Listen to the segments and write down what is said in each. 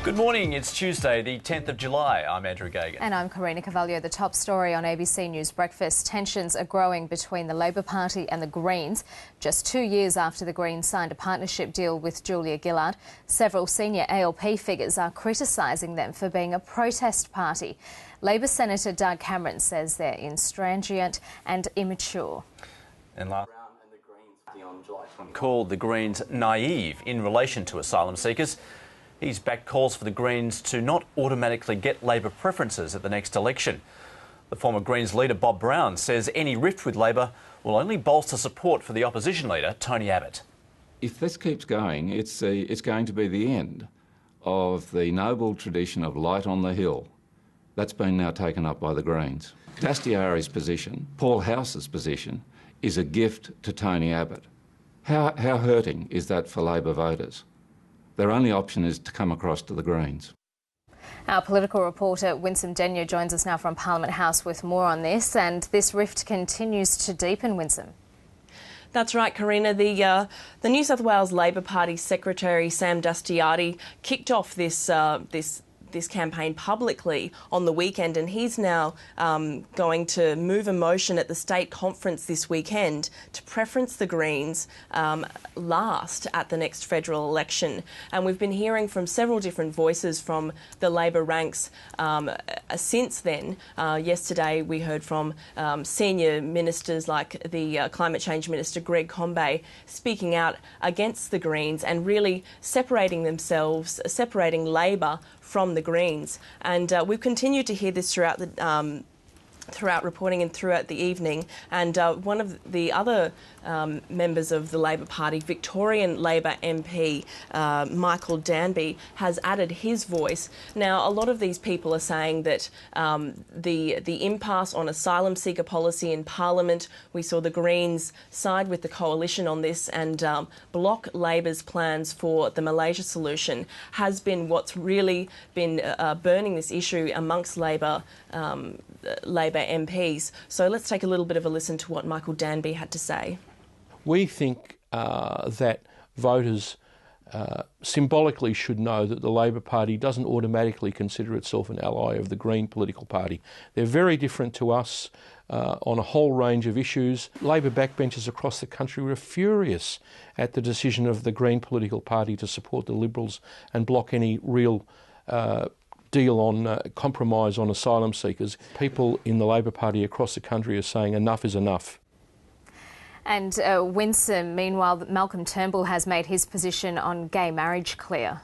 Good morning, it's Tuesday the 10th of July. I'm Andrew Gagan. And I'm Karina Carvalho. The top story on ABC News Breakfast. Tensions are growing between the Labor Party and the Greens. Just 2 years after the Greens signed a partnership deal with Julia Gillard, several senior ALP figures are criticising them for being a protest party. Labor Senator Doug Cameron says they're intransigent and immature. And called the Greens naive in relation to asylum seekers. He's backed calls for the Greens to not automatically get Labor preferences at the next election. The former Greens leader Bob Brown says any rift with Labor will only bolster support for the opposition leader Tony Abbott. If this keeps going, it's going to be the end of the noble tradition of light on the hill. That's been now taken up by the Greens. Dastyari's position, Paul House's position, is a gift to Tony Abbott. How hurting is that for Labor voters? Their only option is to come across to the Greens. Our political reporter Winsome Denyer joins us now from Parliament House with more on this, and this rift continues to deepen, Winsome. That's right, Karina. The New South Wales Labor Party Secretary Sam Dastyari kicked off this campaign publicly on the weekend, and he's now going to move a motion at the state conference this weekend to preference the Greens last at the next federal election. And we've been hearing from several different voices from the Labor ranks since then. Yesterday we heard from senior ministers like the Climate Change Minister Greg Combet speaking out against the Greens and really separating Labor from the Greens. And we've continued to hear this throughout reporting and throughout the evening. And one of the other members of the Labor Party, Victorian Labor MP Michael Danby, has added his voice. Now, a lot of these people are saying that the impasse on asylum seeker policy in Parliament, we saw the Greens side with the coalition on this and block Labor's plans for the Malaysia solution, has been what's really been burning this issue amongst Labor MPs. So let's take a little bit of a listen to what Michael Danby had to say. We think that voters symbolically should know that the Labor Party doesn't automatically consider itself an ally of the Green political party. They're very different to us on a whole range of issues. Labor backbenchers across the country were furious at the decision of the Green political party to support the Liberals and block any real deal on compromise on asylum seekers. People in the Labor Party across the country are saying enough is enough. And Winsome, meanwhile, Malcolm Turnbull has made his position on gay marriage clear.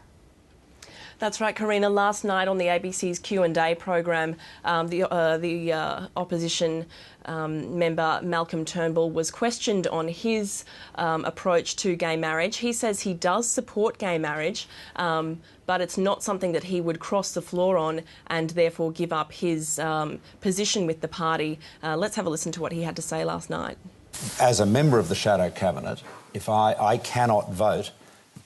That's right, Karina. Last night on the ABC's Q&A program, the opposition member Malcolm Turnbull was questioned on his approach to gay marriage. He says he does support gay marriage, but it's not something that he would cross the floor on and therefore give up his position with the party. Let's have a listen to what he had to say last night. As a member of the shadow cabinet, if I cannot vote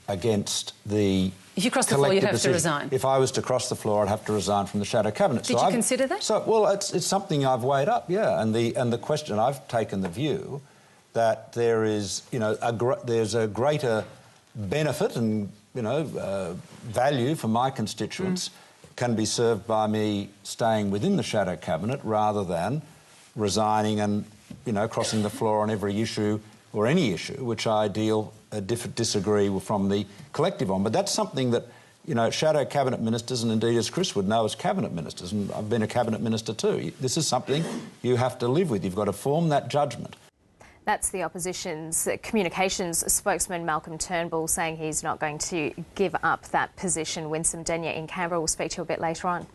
against the If you cross the floor, you'd have to resign. If I was to cross the floor, I'd have to resign from the shadow cabinet. Did you consider that? Well, it's something I've weighed up, yeah. And the question, I've taken the view that there is, there's a greater benefit and value for my constituents can be served by me staying within the shadow cabinet rather than resigning and crossing the floor on every issue or any issue which I disagree from the collective on. But that's something that, shadow cabinet ministers, and indeed as Chris would know, as cabinet ministers, and I've been a cabinet minister too, this is something you have to live with. You've got to form that judgment. That's the opposition's communications spokesman Malcolm Turnbull saying he's not going to give up that position. Winsome Denyer in Canberra. We'll speak to you a bit later on.